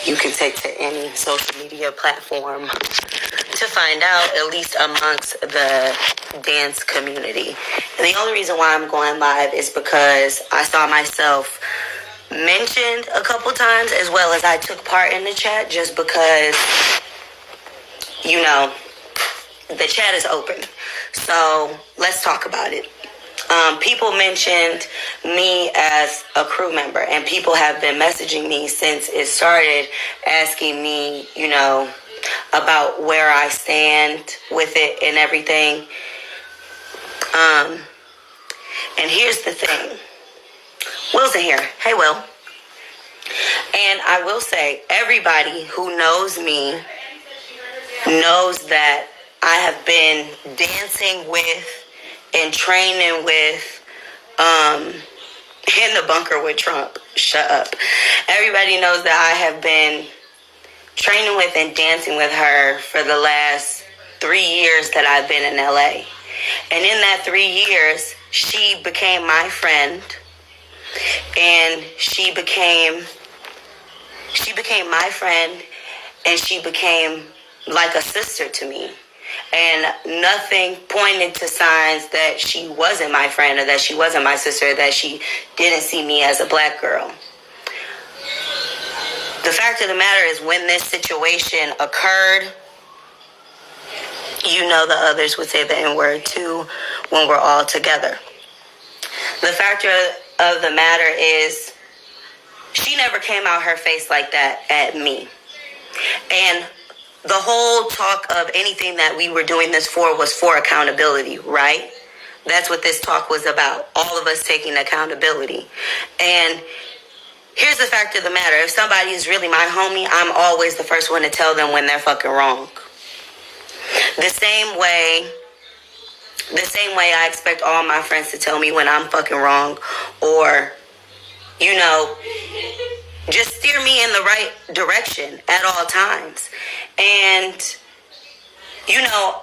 you can take to any social media platform to find out, at least amongst the dance community. And the only reason why I'm going live is because I saw myself mentioned a couple times, as well as I took part in the chat, just because, you know, the chat is open. So let's talk about it. People mentioned me as a crew member, and people have been messaging me since it started, asking me, you know, about where I stand with it and everything. And here's the thing. Will's in here. Hey, Will. And I will say, everybody who knows me knows that I have been dancing with and training with, in the bunker with Trump. Shut up. Everybody knows that I have been training with and dancing with her for the last 3 years that I've been in LA. And in that 3 years, she became my friend, and she became my friend, and she became like a sister to me. And nothing pointed to signs that she wasn't my friend, or that she wasn't my sister, or that she didn't see me as a black girl. The fact of the matter is, when this situation occurred, you know, the others would say the N-word too when we're all together. The fact of the matter is, she never came out her face like that at me. And the whole talk of anything that we were doing this for was for accountability, right? That's what this talk was about. All of us taking accountability. And here's the fact of the matter. If somebody is really my homie, I'm always the first one to tell them when they're fucking wrong. The same way I expect all my friends to tell me when I'm fucking wrong, or, you know, just steer me in the right direction at all times. And, you know,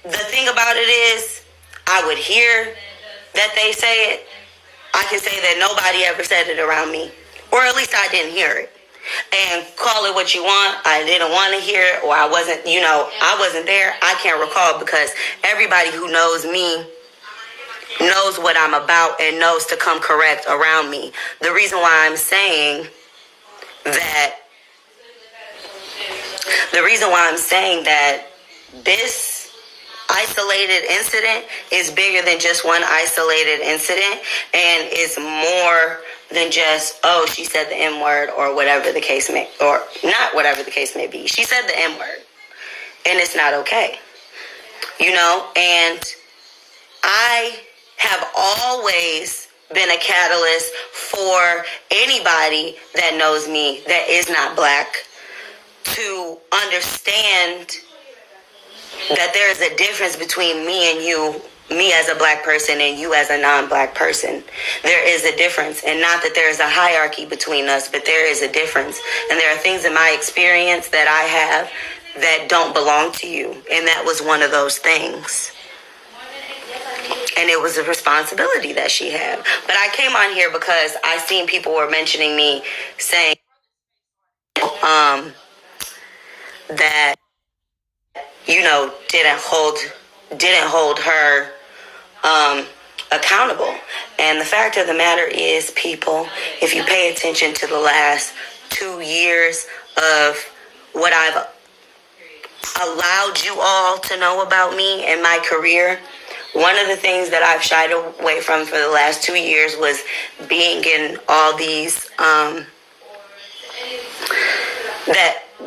the thing about it is, I would hear that they say it. I can say that nobody ever said it around me, or at least I didn't hear it. And call it what you want. I didn't want to hear it, or I wasn't there. I can't recall, because everybody who knows me knows what I'm about and knows to come correct around me. The reason why I'm saying that this isolated incident is bigger than just one isolated incident, and is more than just, oh, she said the N-word, or whatever the case may, or not whatever the case may be. She said the N-word, and it's not okay, you know. And I have always been a catalyst for anybody that knows me that is not black to understand that there is a difference between me and you, me as a black person and you as a non-black person. There is a difference, and not that there is a hierarchy between us, but there is a difference. And there are things in my experience that I have that don't belong to you, and that was one of those things. And it was a responsibility that she had. But I came on here because I seen people were mentioning me, saying that, you know, didn't hold her accountable. And the fact of the matter is, people, if you pay attention to the last 2 years of what I've allowed you all to know about me and my career, one of the things that I've shied away from for the last 2 years was being in all these,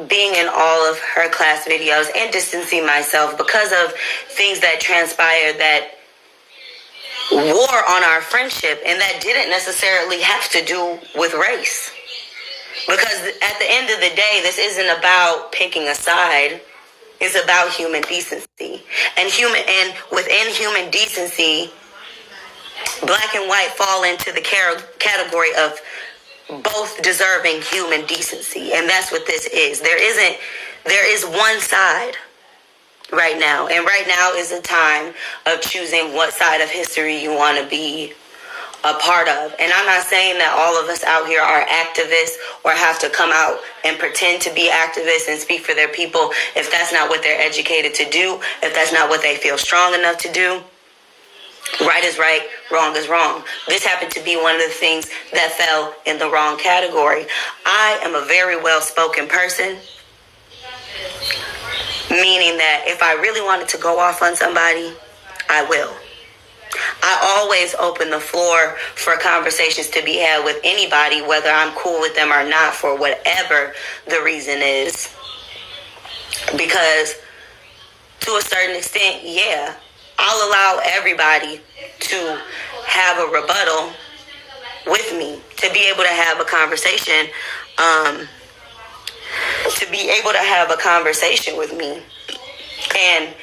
being in all of her class videos, and distancing myself because of things that transpired that wore on our friendship, and that didn't necessarily have to do with race. Because at the end of the day, this isn't about picking a side. It's about human decency. And within human decency, black and white fall into the category of both deserving human decency. And that's what this is. There is one side right now. And right now is a time of choosing what side of history you want to be a part of. And I'm not saying that all of us out here are activists or have to come out and pretend to be activists and speak for their people if that's not what they're educated to do, if that's not what they feel strong enough to do. Right is right, wrong is wrong. This happened to be one of the things that fell in the wrong category. I am a very well-spoken person, meaning that if I really wanted to go off on somebody, I will. I always open the floor for conversations to be had with anybody, whether I'm cool with them or not, for whatever the reason is. Because to a certain extent, yeah, I'll allow everybody to have a rebuttal with me, to be able to have a conversation, with me. And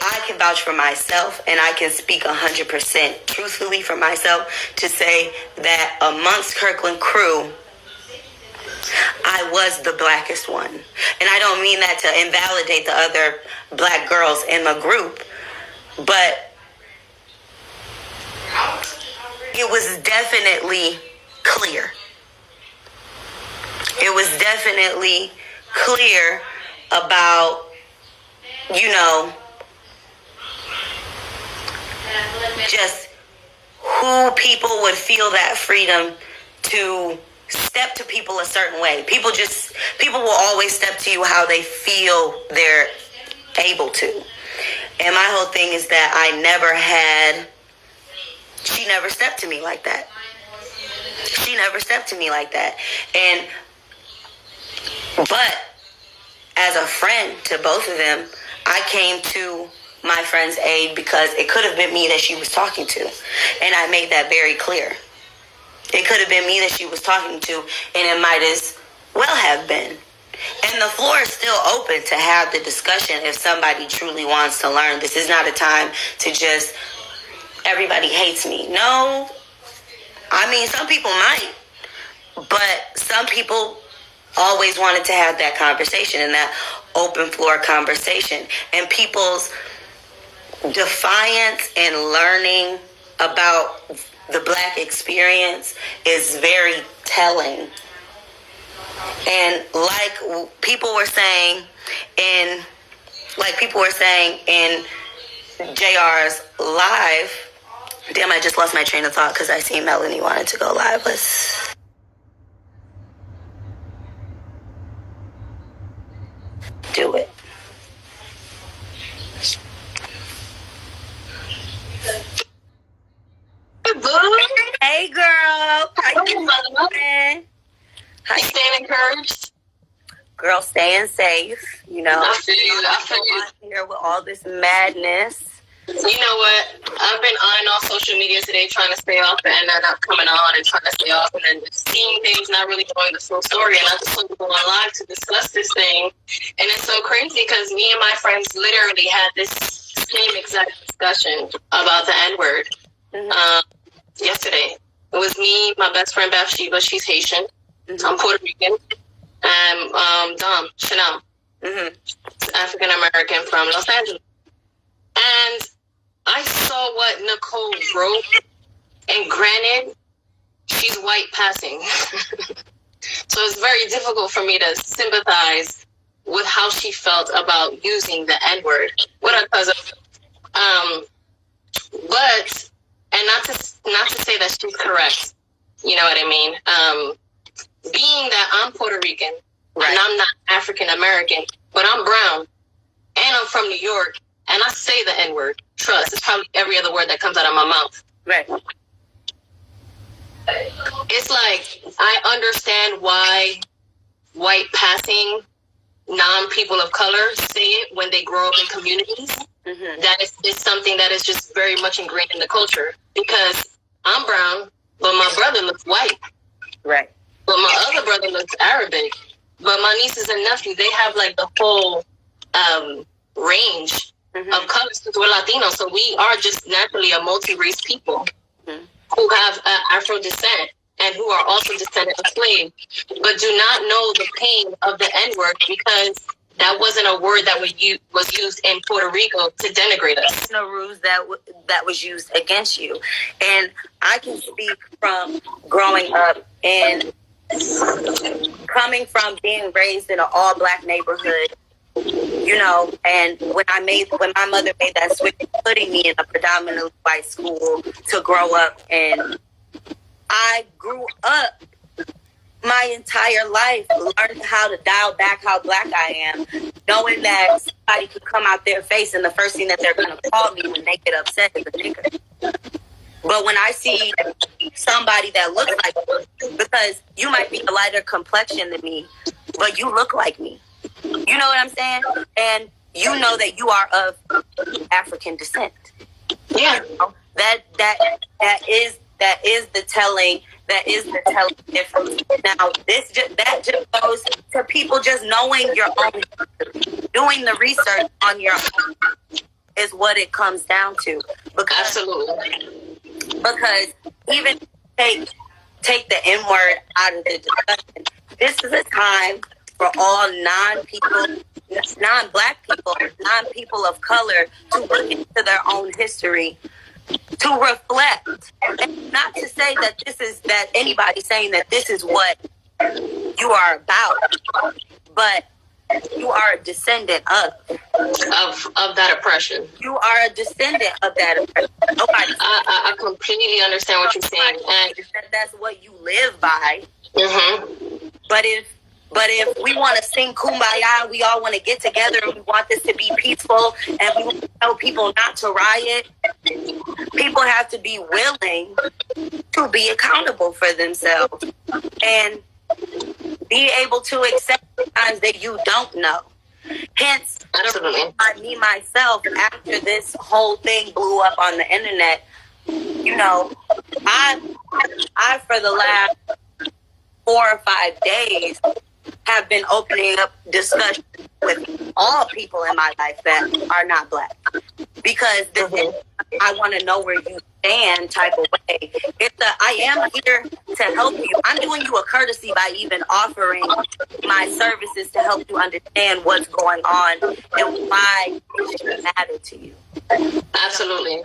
I can vouch for myself, and I can speak 100% truthfully for myself to say that amongst Kirkland crew, I was the blackest one. And I don't mean that to invalidate the other black girls in the group, but it was definitely clear. It was definitely clear about, just who people would feel that freedom to step to people a certain way. People will always step to you how they feel they're able to. And my whole thing is that she never stepped to me like that. She never stepped to me like that. But as a friend to both of them, I came to my friend's aid because it could have been me that she was talking to. And I made that very clear. It could have been me that she was talking to, and it might as well have been. And the floor is still open to have the discussion if somebody truly wants to learn. This is not a time to just, everybody hates me. No. I mean, some people might, but some people always wanted to have that conversation and that open floor conversation. And people's defiance and learning about the black experience is very telling. And like people were saying in JR's live, damn, I just lost my train of thought because I seen Melanie wanted to go live. Let's do it. Hey, girl. How you doing? How you staying encouraged? Girl, staying safe. I feel you. Here with all this madness. You know what? I've been on all social media today trying to stay off, and then I'm coming on and trying to stay off, and then seeing things, not really knowing the full story. And I just wanted to go on live to discuss this thing. And it's so crazy because me and my friends literally had this same exact discussion about the N-word yesterday. It was me, my best friend Bathsheba, she's Haitian. I'm Puerto Rican. And Dom, Chanel, African American from Los Angeles. And I saw what Nicole wrote, and granted, she's white passing. So it's very difficult for me to sympathize with how she felt about using the N-word with her cousin. But, and not to say that she's correct, you know what I mean? Being that I'm Puerto Rican, right, and I'm not African American, but I'm brown, and I'm from New York, and I say the N-word. Trust. It's probably every other word that comes out of my mouth. Right. It's like, I understand why white passing non-people of color say it when they grow up in communities. That is something that is just very much ingrained in the culture. Because I'm brown, but my brother looks white. Right. But my other brother looks Arabic. But my nieces and nephews, they have like the whole range of colors because we're Latino. So we are just naturally a multi-race people who have Afro descent and who are also descendant of slaves, but do not know the pain of the N-word because that wasn't a word that was used in Puerto Rico to denigrate us. No rules that was used against you. And I can speak from growing up and coming from being raised in an all-black neighborhood, you know, and when my mother made that switch, putting me in a predominantly white school to grow up, and I grew up my entire life learned how to dial back how black I am, knowing that somebody could come out their face and the first thing that they're going to call me when they get upset is a nigger. But when I see somebody that looks like me, because you might be a lighter complexion than me, but you look like me. You know what I'm saying? And you know that you are of African descent. Yeah. You know, that is the telling difference. Now, that just goes to people just knowing your own, doing the research on your own is what it comes down to. Because even take the N word out of the discussion. This is a time for all non-black people, non-people of color to look into their own history, to reflect, and not to say that anybody saying that this is what you are about, but you are a descendant of that oppression. You are a descendant of that oppression. Nobody. I completely understand what you're saying, and that's what you live by. Mm-hmm. But if we want to sing Kumbaya, we all want to get together and we want this to be peaceful and we want to tell people not to riot, people have to be willing to be accountable for themselves and be able to accept times that you don't know. Hence, me myself, after this whole thing blew up on the internet, you know, I for the last 4 or 5 days have been opening up discussions with all people in my life that are not black, because this is, I want to know where you stand type of way. I am here to help you. I'm doing you a courtesy by even offering my services to help you understand what's going on and why it should matter to you. Absolutely.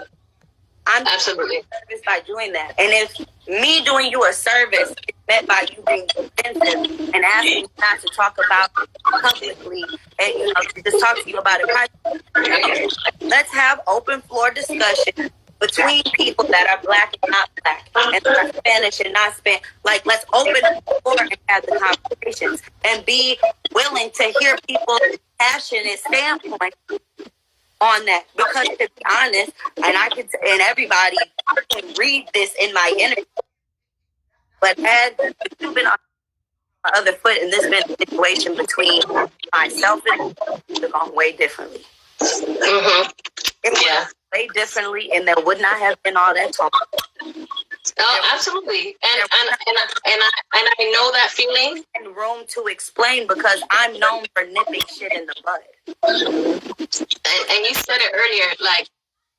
I'm absolutely service by doing that. And if me doing you a service is meant by you being defensive and asking you not to talk about it publicly and, you know, just talk to you about it privately, let's have open floor discussion between people that are black and not black, and that are Spanish and not Spanish. Like, let's open the floor and have the conversations and be willing to hear people's passionate standpoint on that. Because to be honest, and everybody can read this in my interview, but had you been on my other foot and this been a situation between myself and you, have gone way differently. Mm-hmm. Yeah. Way differently, and there would not have been all that talk. Oh, absolutely, and I know that feeling. And room to explain, because I'm known for nipping shit in the bud. And you said it earlier, like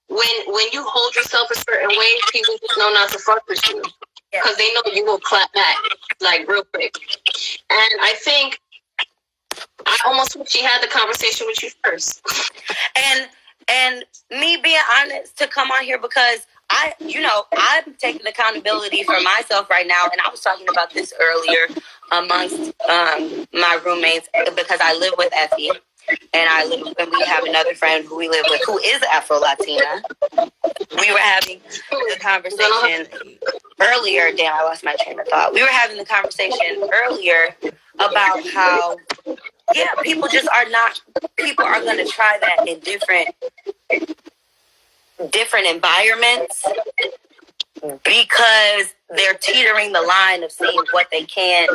when you hold yourself a certain way, people just know not to fuck with you because they know you will clap back like real quick. And I think I almost wish she had the conversation with you first. And me being honest to come on here, because I'm taking accountability for myself right now. And I was talking about this earlier amongst my roommates, because I live with Effie and we have another friend who we live with who is Afro-Latina. We were having the conversation earlier. Damn, I lost my train of thought. We were having the conversation earlier about how, people are going to try that in different environments, because they're teetering the line of seeing what they can.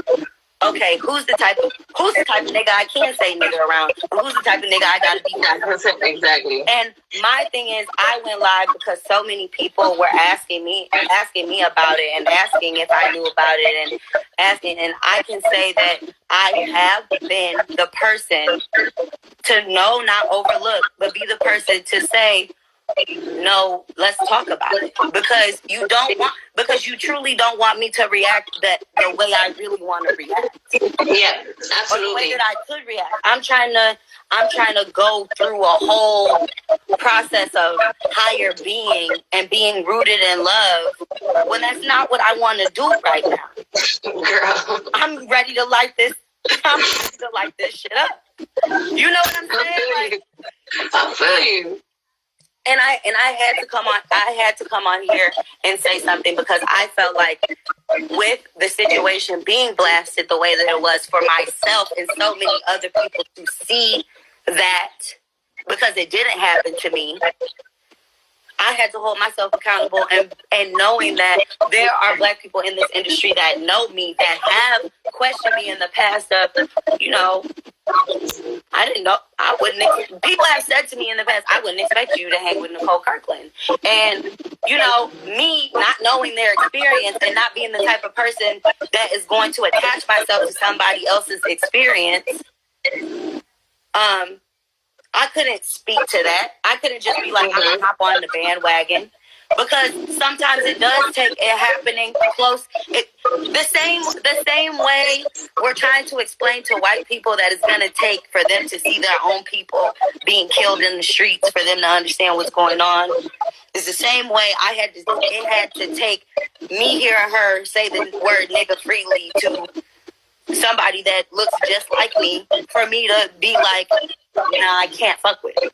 Okay, who's the type of nigga I can't say nigga around? Who's the type of nigga I gotta be with? Exactly. And my thing is, I went live because so many people were asking me about it and asking if I knew about it and asking, and I can say that I have been the person to know, not overlook, but be the person to say, no, let's talk about it. Because you truly don't want me to react the way I really want to react. Yeah, Or the way absolutely. that I could react. I'm trying to go through a whole process of higher being and being rooted in love when that's not what I want to do right now. Girl. I'm ready to light this shit up. You know what I'm saying? I feel you. And I had to come on here and say something because I felt like with the situation being blasted the way that it was for myself and so many other people to see that because it didn't happen to me, I had to hold myself accountable and knowing that there are Black people in this industry that know me, that have questioned me in the past of, I didn't know, people have said to me in the past, I wouldn't expect you to hang with Nicole Kirkland. And, me not knowing their experience and not being the type of person that is going to attach myself to somebody else's experience, I couldn't speak to that. I couldn't just be like, I'm going to hop on the bandwagon. Because sometimes it does take it happening close. The same way we're trying to explain to white people that it's going to take for them to see their own people being killed in the streets, for them to understand what's going on. It's the same way it had to take me hearing her say the word nigga freely to somebody that looks just like me for me to be like, I can't fuck with it.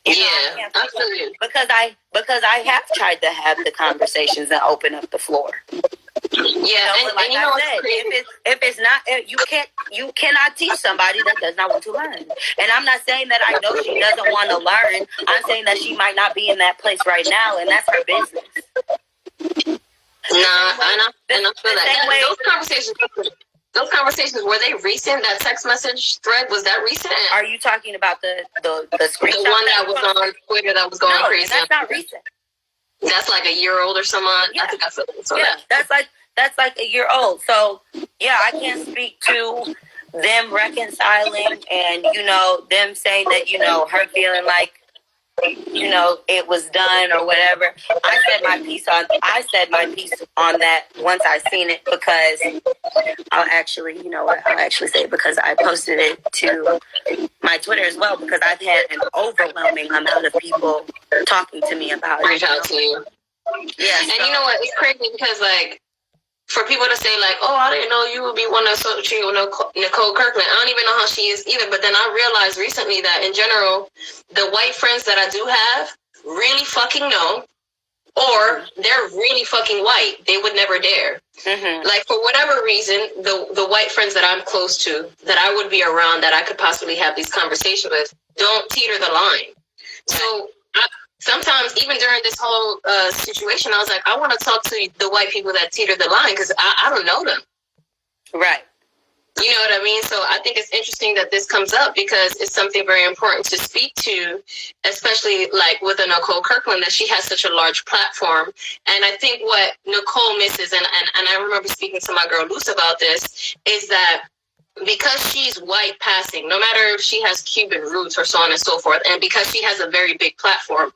Yeah, absolutely. Because I have tried to have the conversations and open up the floor. Yeah, and I said, if it's not, you cannot teach somebody that does not want to learn. And I'm not saying that I know she doesn't want to learn. I'm saying that she might not be in that place right now, and that's her business. I feel that. Those conversations, were they recent? That text message thread, was that recent? Are you talking about the screenshot? The one that was on Twitter that was going crazy? That's not recent. That's like a year old or something? Yeah. I think I said that. Yeah, that's like a year old. So, yeah, I can't speak to them reconciling and, them saying that, her feeling like, it was done or whatever. I said my piece on that once I seen it because I'll actually say it because I posted it to my Twitter as well because I've had an overwhelming amount of people talking to me about it. Reach out to you. Yeah. And you know what? It's crazy because for people to say I didn't know you would be one to associate with Nicole Kirkland. I don't even know how she is either. But then I realized recently that in general, the white friends that I do have really fucking know, or they're really fucking white. They would never dare. Mm-hmm. For whatever reason, the white friends that I'm close to, that I would be around, that I could possibly have these conversations with, don't teeter the line. So sometimes, even during this whole situation, I was like, I want to talk to the white people that teeter the line because I don't know them. Right. You know what I mean? So I think it's interesting that this comes up because it's something very important to speak to, especially with a Nicole Kirkland, that she has such a large platform. And I think what Nicole misses, and I remember speaking to my girl Luce about this, is that because she's white passing, no matter if she has Cuban roots or so on and so forth, and because she has a very big platform,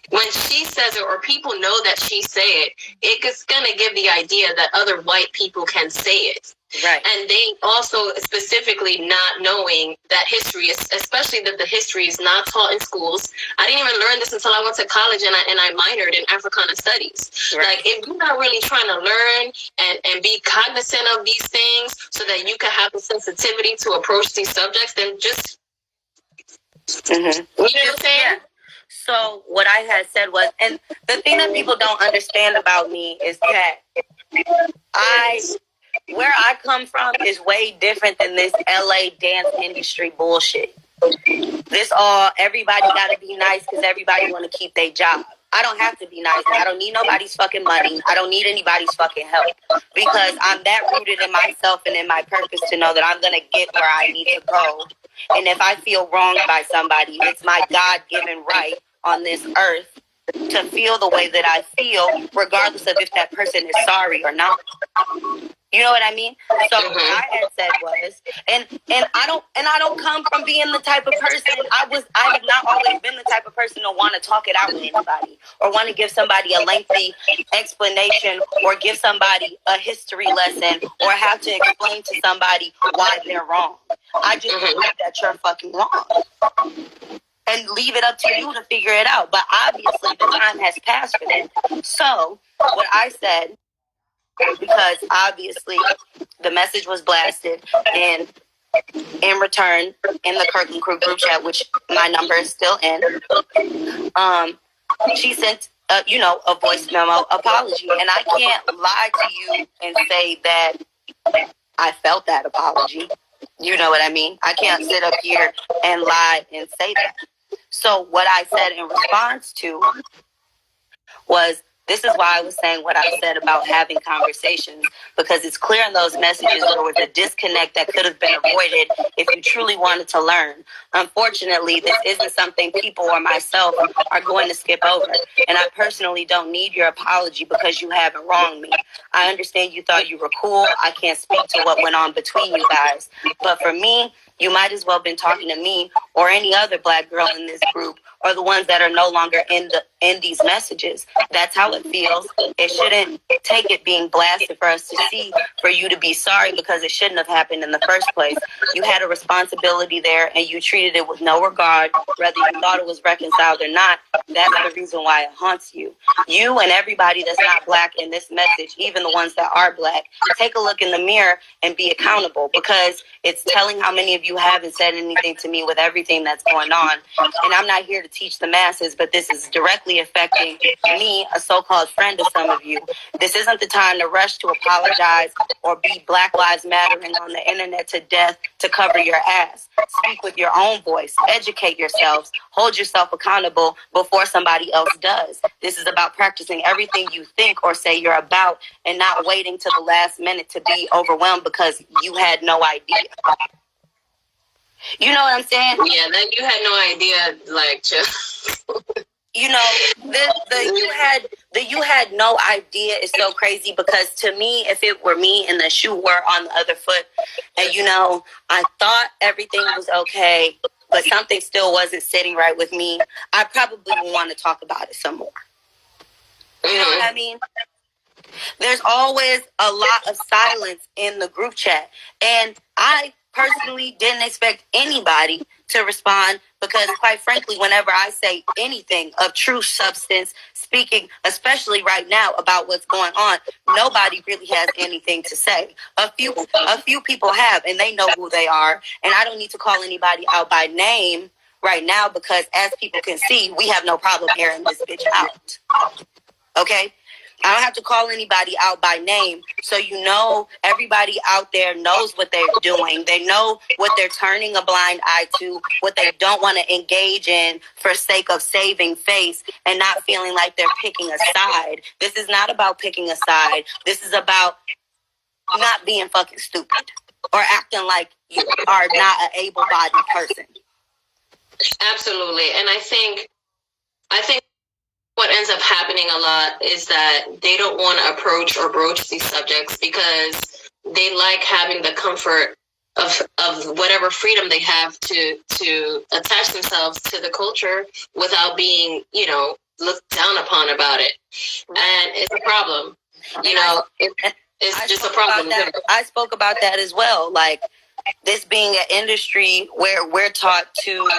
when she says it or people know that she say it, it's going to give the idea that other white people can say it. Right. And they also specifically not knowing that history, especially that the history is not taught in schools. I didn't even learn this until I went to college and I minored in Africana Studies. Right. If you're not really trying to learn and be cognizant of these things so that you can have the sensitivity to approach these subjects, then just, you know what I'm saying? Yeah. So what I had said was, and the thing that people don't understand about me is that where I come from is way different than this LA dance industry bullshit. Everybody gotta be nice because everybody want to keep their job. I don't have to be nice. I don't need nobody's fucking money. I don't need anybody's fucking help because I'm that rooted in myself and in my purpose to know that I'm gonna get where I need to go. And if I feel wronged by somebody, it's my God-given right on this earth to feel the way that I feel, regardless of if that person is sorry or not. You know what I mean? So what I had said was, and I don't come from being the type of person. I have not always been the type of person to want to talk it out with anybody or want to give somebody a lengthy explanation or give somebody a history lesson or have to explain to somebody why they're wrong. I just believe that you're fucking wrong. And leave it up to you to figure it out. But obviously the time has passed for that. So what I said, because obviously the message was blasted, and in return, in the Kirkland Crew group chat, which my number is still in, she sent a voice memo apology, and I can't lie to you and say that I felt that apology. You know what I mean? I can't sit up here and lie and say that. So what I said in response to was, this is why I was saying what I said about having conversations, because it's clear in those messages there was a disconnect that could have been avoided if you truly wanted to learn. Unfortunately, this isn't something people or myself are going to skip over. And I personally don't need your apology because you haven't wronged me. I understand you thought you were cool. I can't speak to what went on between you guys. But for me, you might as well have been talking to me or any other black girl in this group, or the ones that are no longer in these messages. That's how it feels. It shouldn't take it being blasted for us to see, for you to be sorry, because it shouldn't have happened in the first place. You had a responsibility there, and you treated it with no regard, whether you thought it was reconciled or not. That's the reason why it haunts you. You and everybody that's not black in this message, even the ones that are black, take a look in the mirror and be accountable, because it's telling how many of you haven't said anything to me with everything that's going on. And I'm not here to teach the masses, but this is directly affecting me, a so-called friend of some of you. This isn't the time to rush to apologize or be Black Lives Mattering on the internet to death to cover your ass. Speak with your own voice. Educate yourselves. Hold yourself accountable before somebody else does. This is about practicing everything you think or say you're about, and not waiting to the last minute to be overwhelmed because you had no idea. You know what I'm saying? Yeah, that you had no idea, like, just... You know, you had no idea is so crazy, because to me, if it were me and the shoe were on the other foot, and I thought everything was okay, but something still wasn't sitting right with me, I probably would want to talk about it some more. You know what I mean? There's always a lot of silence in the group chat, and I personally didn't expect anybody to respond, because quite frankly, whenever I say anything of true substance, speaking especially right now about what's going on, nobody really has anything to say. A few people have, and they know who they are, and I don't need to call anybody out by name right now, because as people can see, we have no problem airing this bitch out. Okay? I don't have to call anybody out by name, so everybody out there knows what they're doing. They know what they're turning a blind eye to, what they don't want to engage in for sake of saving face and not feeling like they're picking a side. This is not about picking a side. This is about not being fucking stupid or acting like you are not an able-bodied person. Absolutely. And I think what ends up happening a lot is that they don't want to approach or broach these subjects because they like having the comfort of whatever freedom they have to attach themselves to the culture without being, looked down upon about it. And it's a problem. It's just a problem. I spoke about that as well. Like, this being an industry where we're taught to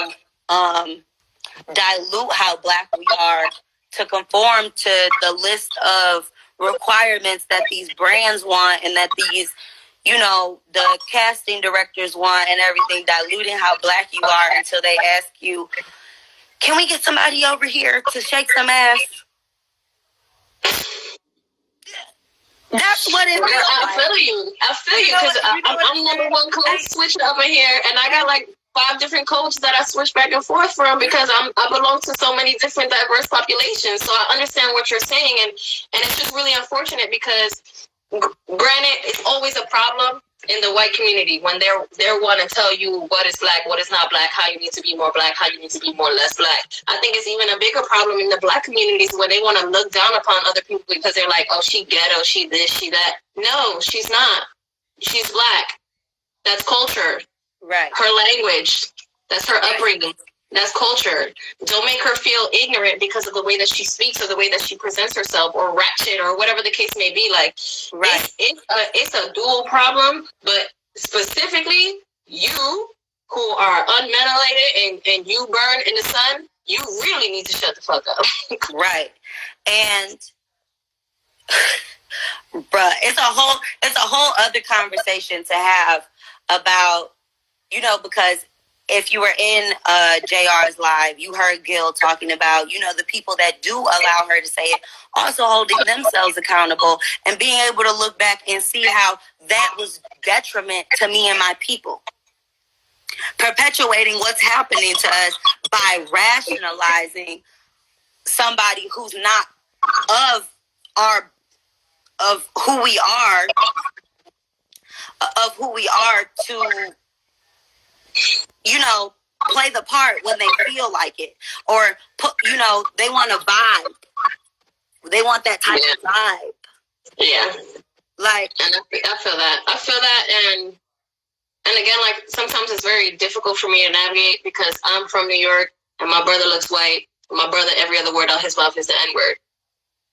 dilute how black we are, to conform to the list of requirements that these brands want and that these, the casting directors want and everything, diluting how black you are until they ask you, can we get somebody over here to shake some ass? That's what it feels like. I feel you because I'm number one code switch up in here, and I got like 5 different codes that I switch back and forth from because I belong to so many different diverse populations. So I understand what you're saying, and it's just really unfortunate because, granted, it's always a problem in the white community when they're want to tell you what is black, what is not black, how you need to be more black, how you need to be more less black. I think it's even a bigger problem in the black communities when they want to look down upon other people because they're like, oh, she ghetto, she this, she that. No, she's not. She's black. That's culture. Right. Her language. That's her upbringing. That's culture. Don't make her feel ignorant because of the way that she speaks or the way that she presents herself or ratchet or whatever the case may be. Like, right. It's a dual problem, but specifically you who are unventilated and you burn in the sun, you really need to shut the fuck up. Right. And bruh, it's a whole other conversation to have about, you know, because if you were in JR's live, you heard Gil talking about, you know, the people that do allow her to say it, also holding themselves accountable and being able to look back and see how that was detriment to me and my people. Perpetuating what's happening to us by rationalizing somebody who's not of who we are to, you know, play the part when they feel like it, or put, you know, they want to vibe. They want that type of vibe. Yeah. Like, and I feel that, and again, like, sometimes it's very difficult for me to navigate because I'm from New York and my brother looks white. My brother, every other word out his mouth is the N-word.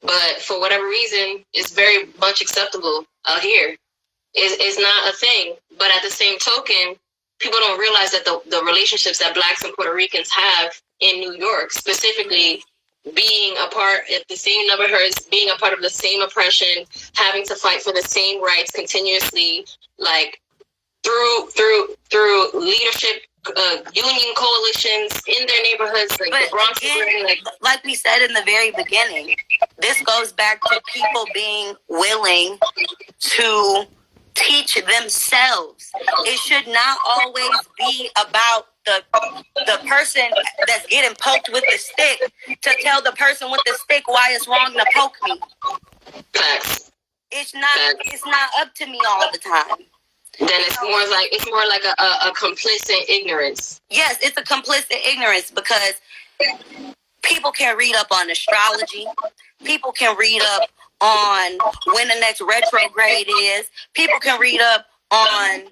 But for whatever reason, it's very much acceptable out here. It's not a thing. But at the same token, people don't realize that the relationships that Blacks and Puerto Ricans have in New York, specifically being a part of the same neighborhoods, being a part of the same oppression, having to fight for the same rights continuously, like through leadership, union coalitions in their neighborhoods, like but the Bronx. again, like we said in the very beginning, this goes back to people being willing to teach themselves. It should not always be about the person that's getting poked with the stick to tell the person with the stick why it's wrong to poke me. Facts. It's not up to me all the time. Then it's more like a complicit ignorance. Yes, it's a complicit ignorance because people can read up on astrology. People can read up on when the next retrograde is. People can read up on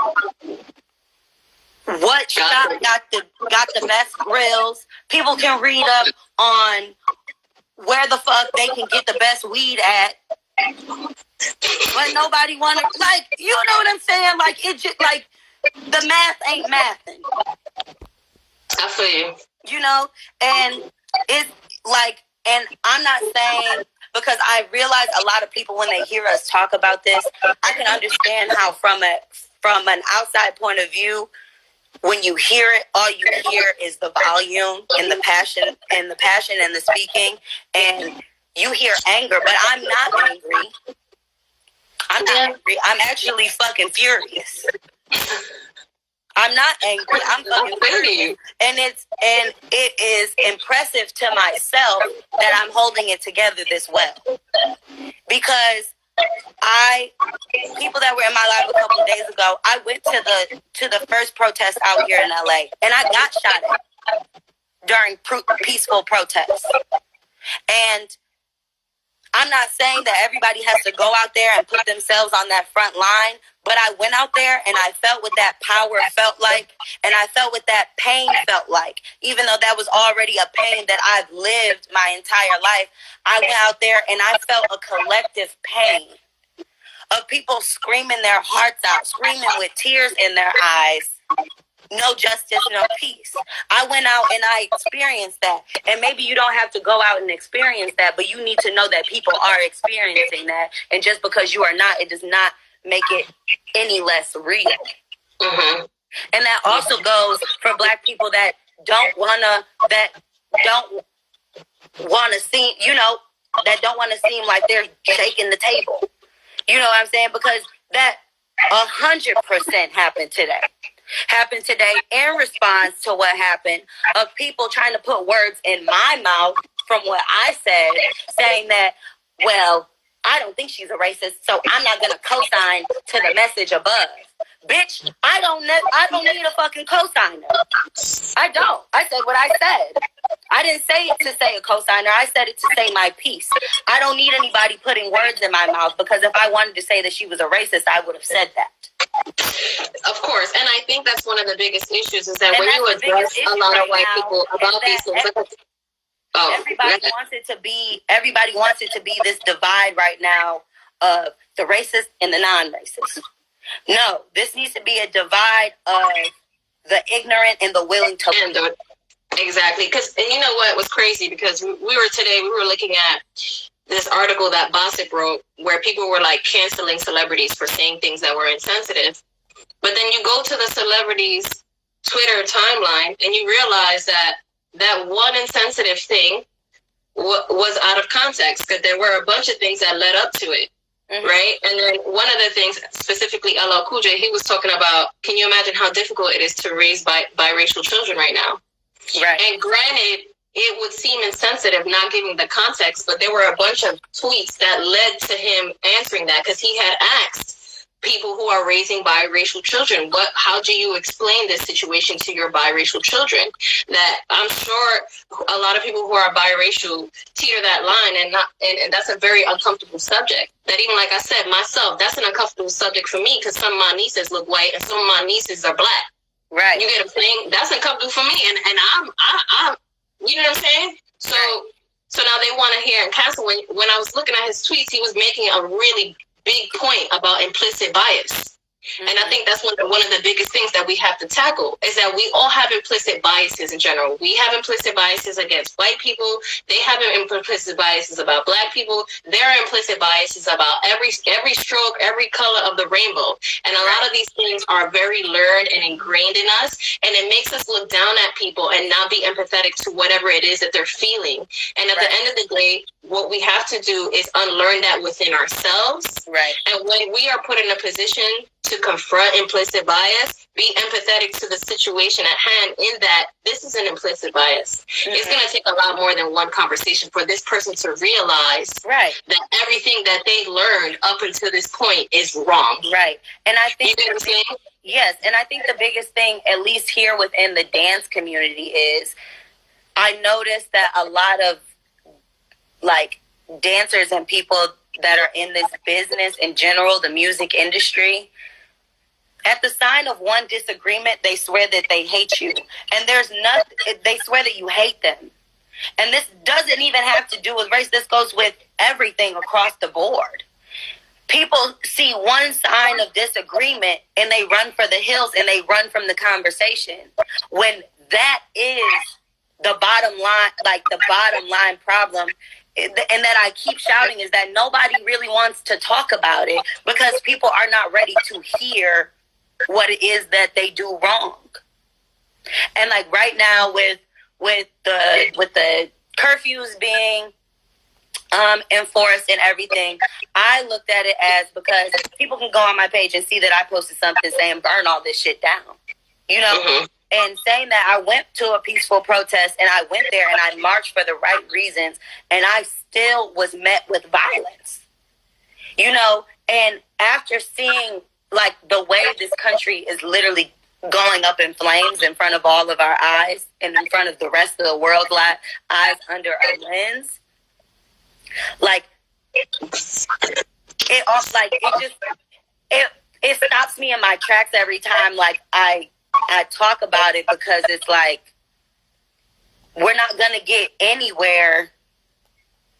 what shop got the best grills. People can read up on where the fuck they can get the best weed at. But nobody wanna, like, you know what I'm saying? Like, it just, like, the math ain't mathing. I feel you. You know? And it's like, and I'm not saying, because I realize a lot of people, when they hear us talk about this, I can understand how from an outside point of view, when you hear it, all you hear is the volume and the passion and the speaking, and you hear anger, but I'm not angry. I'm not angry. I'm actually fucking furious. I'm not angry. I'm fucking furious. And it is impressive to myself that I'm holding it together this well. Because people that were in my life a couple of days ago, I went to the first protest out here in LA, and I got shot at during peaceful protests. And I'm not saying that everybody has to go out there and put themselves on that front line, but I went out there and I felt what that power felt like, and I felt what that pain felt like. Even though that was already a pain that I've lived my entire life, I went out there and I felt a collective pain of people screaming their hearts out, screaming with tears in their eyes. No justice, no peace. I went out and I experienced that. And maybe you don't have to go out and experience that, but you need to know that people are experiencing that. And just because you are not, it does not make it any less real. Mm-hmm. And that also goes for Black people that don't want to seem, you know, that don't want to seem like they're shaking the table. You know what I'm saying? Because that 100% happened today in response to what happened, of people trying to put words in my mouth from what I said, saying that, well, I don't think she's a racist, so I'm not going to co-sign to the message above. Bitch, I don't need a fucking cosigner. I don't. I said what I said. I didn't say it to say a cosigner. I said it to say my piece. I don't need anybody putting words in my mouth, because if I wanted to say that she was a racist, I would have said that. Of course. And I think that's one of the biggest issues, is that when you address a lot of white people about these things, everybody wants it to be this divide right now of the racist and the non-racist. No, this needs to be a divide of the ignorant and the willing to learn. Exactly. And you know what was crazy? Because we were looking at this article that Bossip wrote, where people were like canceling celebrities for saying things that were insensitive. But then you go to the celebrities' Twitter timeline and you realize that one insensitive thing was out of context, because there were a bunch of things that led up to it. Mm-hmm. Right. And then one of the things, specifically LL Cool J, he was talking about, can you imagine how difficult it is to raise biracial children right now? Right. And granted, it would seem insensitive not giving the context, but there were a bunch of tweets that led to him answering that, because he had asked people who are raising biracial children, how do you explain this situation to your biracial children? That I'm sure a lot of people who are biracial teeter that line, and that's a very uncomfortable subject. That even, like I said, myself, that's an uncomfortable subject for me, because some of my nieces look white and some of my nieces are black. Right. You get what I'm saying? That's uncomfortable for me, and I'm you know what I'm saying? So now they want to hear and cancel. When I was looking at his tweets, he was making a really big point about implicit bias. Mm-hmm. And I think that's one of the biggest things that we have to tackle, is that we all have implicit biases in general. We have implicit biases against white people. They have implicit biases about black people. There are implicit biases about every stroke, every color of the rainbow. And a lot of these things are very learned and ingrained in us. And it makes us look down at people and not be empathetic to whatever it is that they're feeling. And at the end of the day, what we have to do is unlearn that within ourselves. Right. And when we are put in a position to confront implicit bias, be empathetic to the situation at hand, in that this is an implicit bias. Mm-hmm. It's going to take a lot more than one conversation for this person to realize that everything that they learned up until this point is wrong. Right. And I think, you get what I'm saying? Yes. And I think the biggest thing, at least here within the dance community, is I noticed that a lot of like dancers and people that are in this business in general, the music industry, at the sign of one disagreement, they swear that they hate you. And there's nothing, they swear that you hate them. And this doesn't even have to do with race. This goes with everything across the board. People see one sign of disagreement and they run for the hills and they run from the conversation, when that is the bottom line, like the bottom line problem. And that I keep shouting is that nobody really wants to talk about it, because people are not ready to hear what it is that they do wrong. And like right now with the curfews being enforced and everything, I looked at it as, because people can go on my page and see that I posted something saying burn all this shit down, you know. Mm-hmm. And saying that I went to a peaceful protest and I went there and I marched for the right reasons, and I still was met with violence, you know. And after seeing like the way this country is literally going up in flames in front of all of our eyes and in front of the rest of the world's eyes under our lens, like it stops me in my tracks every time. Like I talk about it, because it's like, we're not going to get anywhere.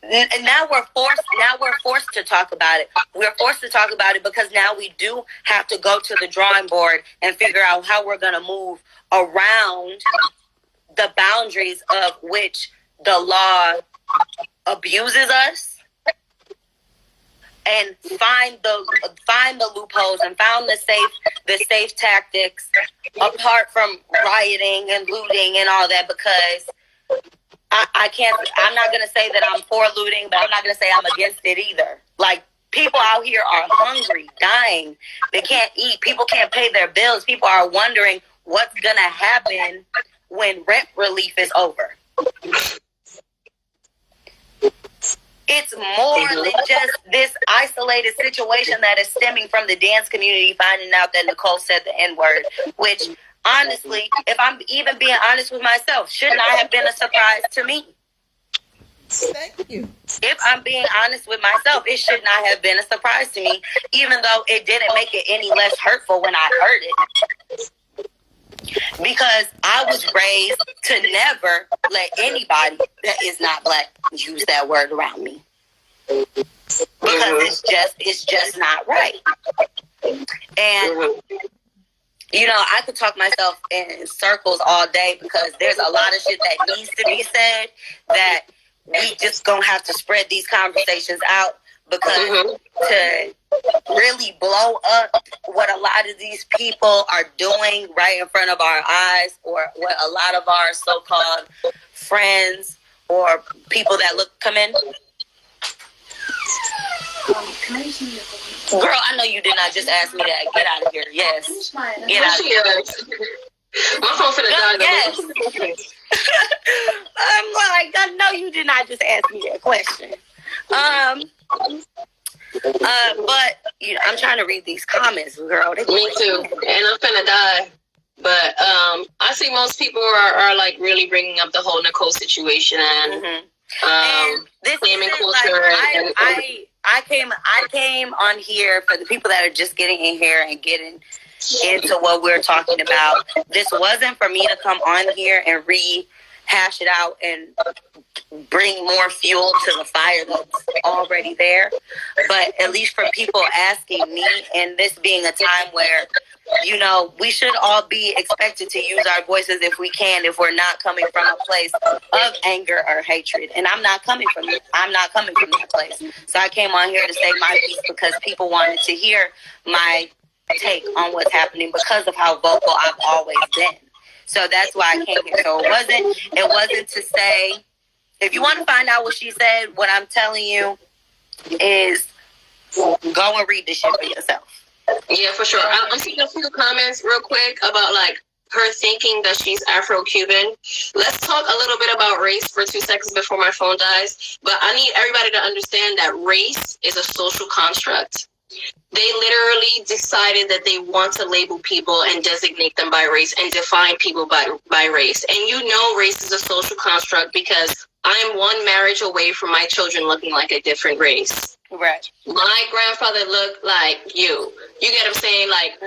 And now we're forced to talk about it. We're forced to talk about it because now we do have to go to the drawing board and figure out how we're going to move around the boundaries of which the law abuses us, and find the loopholes and found the safe tactics, apart from rioting and looting and all that, because I'm not going to say that I'm for looting, but I'm not going to say I'm against it either. Like, people out here are hungry, dying. They can't eat. People can't pay their bills. People are wondering what's going to happen when rent relief is over. It's more than just this isolated situation that is stemming from the dance community finding out that Nicole said the N-word, which, honestly, if I'm even being honest with myself, should not have been a surprise to me. Thank you. If I'm being honest with myself, it should not have been a surprise to me, even though it didn't make it any less hurtful when I heard it. Because I was raised to never let anybody that is not black use that word around me. Because it's just not right. And I could talk myself in circles all day because there's a lot of shit that needs to be said that we just gonna have to spread these conversations out, because to really blow up what a lot of these people are doing right in front of our eyes, or what a lot of our so-called friends or people that come in. Girl, I know you did not just ask me that. Get out of here. Yes. Get out of here. My phone finna die. Yes. I'm like, I know you did not just ask me that question. But I'm trying to read these comments, girl. Me too, and I'm finna die. But I see most people are like really bringing up the whole Nicole situation and this gaming culture. Like, I came on here for the people that are just getting in here and getting into what we're talking about. This wasn't for me to come on here and rehash it out and bring more fuel to the fire that's already there. But at least for people asking me, and this being a time where, we should all be expected to use our voices if we can, if we're not coming from a place of anger or hatred. And I'm not coming from that place. So I came on here to say my piece because people wanted to hear my take on what's happening because of how vocal I've always been. So that's why I came here. So it wasn't to say, if you want to find out what she said, what I'm telling you is go and read this shit for yourself. Yeah, for sure. I'm seeing a few comments real quick about like her thinking that she's Afro-Cuban. Let's talk a little bit about race for 2 seconds before my phone dies. But I need everybody to understand that race is a social construct. They literally decided that they want to label people and designate them by race and define people by race. And race is a social construct because I'm one marriage away from my children looking like a different race. Right. My grandfather looked like you. You get what I'm saying? Like,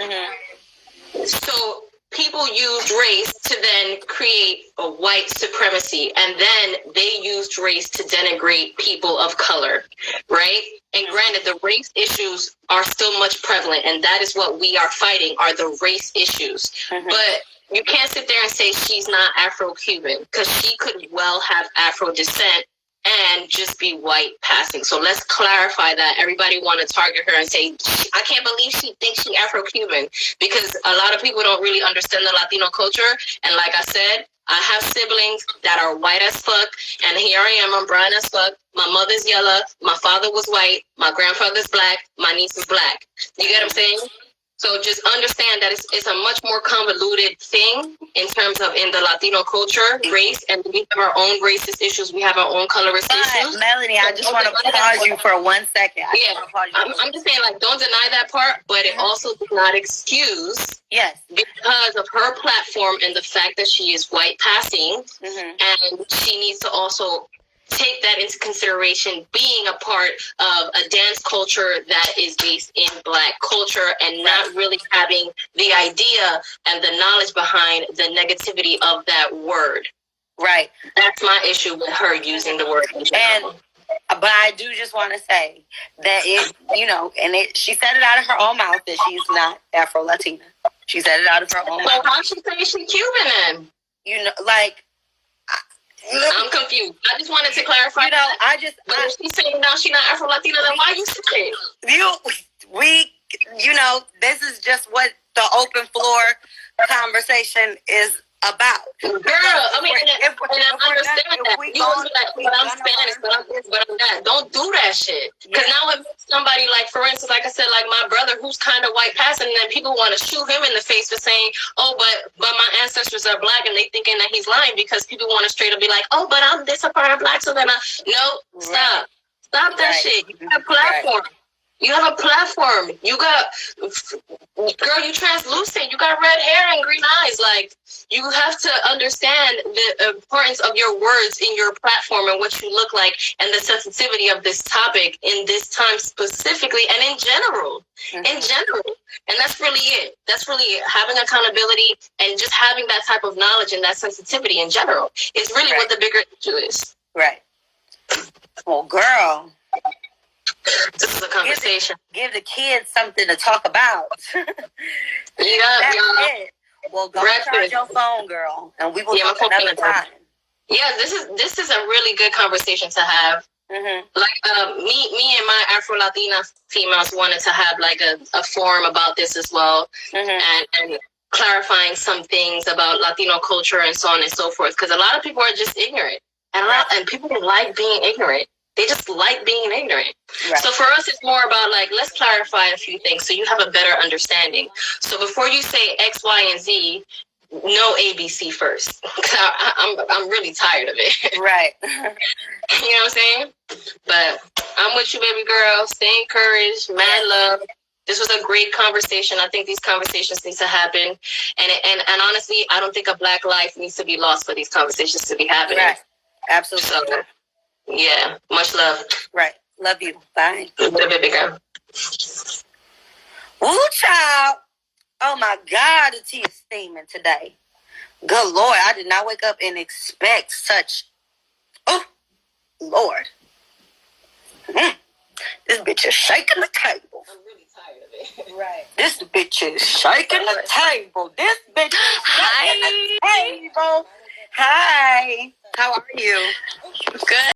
so people used race to then create a white supremacy, and then they used race to denigrate people of color, right? And granted, the race issues are still much prevalent, and that is what we are fighting, are the race issues. But you can't sit there and say she's not Afro-Cuban, because she could well have Afro descent and just be white passing. So let's clarify that. Everybody want to target her and say, I can't believe she thinks she Afro-Cuban, because a lot of people don't really understand the Latino culture. And like I said, I have siblings that are white as fuck, and here I am, I'm brown as fuck. My mother's yellow, my father was white, my grandfather's black, my niece is black. You get what I'm saying? So just understand that it's a much more convoluted thing in terms of in the Latino culture, race, and we have our own racist issues. We have our own colorist issues. Melanie, I just want to pause you for 1 second. I'm just saying, like, don't deny that part, but it also does not excuse. Yes. Because of her platform and the fact that she is white passing, and she needs to also take that into consideration, being a part of a dance culture that is based in Black culture and not really having the idea and the knowledge behind the negativity of that word. Right. That's my issue with her using the word in general. But I do just want to say that she said it out of her own mouth that she's not Afro-Latina. She said it out of her own mouth. So why she say she's Cuban then? I'm confused. I just wanted to clarify. If she's saying no, she's not Afro-Latina, then why you say it? This is just what the open floor conversation is about. Girl, I mean, and I understand that. You was like, but I'm Spanish, but I'm this, but I'm that. Don't do that shit. Because now it makes somebody, like, for instance, like I said, like my brother who's kind of white passing, and then people want to shoot him in the face for saying, oh, but my ancestors are Black, and they thinking that he's lying because people want to straight up be like, oh, but I'm this a part of Black, so then stop. Stop that shit. You got a platform. You have a platform. You got, girl, you translucent. You got red hair and green eyes. Like, you have to understand the importance of your words in your platform and what you look like and the sensitivity of this topic in this time specifically and in general. In general. And that's really it. That's really it. Having accountability and just having that type of knowledge and that sensitivity in general is really what the bigger issue is. Right. Well, girl. This is a conversation. Give the kids something to talk about. Well, go charge your phone, girl, and we will talk another time. Yeah, this is a really good conversation to have. Like me and my Afro Latina females wanted to have like a forum about this as well, and clarifying some things about Latino culture and so on and so forth. Because a lot of people are just ignorant, and people like being ignorant. They just like being ignorant. Right. So for us, it's more about like, let's clarify a few things so you have a better understanding. So before you say X, Y, and Z, know ABC first. I'm really tired of it. Right. You know what I'm saying? But I'm with you, baby girl. Stay encouraged. Mad love. This was a great conversation. I think these conversations need to happen. And honestly, I don't think a Black life needs to be lost for these conversations to be happening. Right. Absolutely. So, yeah, much love. Right. Love you. Bye. Love you, baby girl. Woo, child. Oh, my God, the tea is steaming today. Good Lord, I did not wake up and expect such... Oh, Lord. This bitch is shaking the table. I'm really tired of it. Right. This bitch is shaking the table. This bitch is shaking the table. Hi. How are you? Good.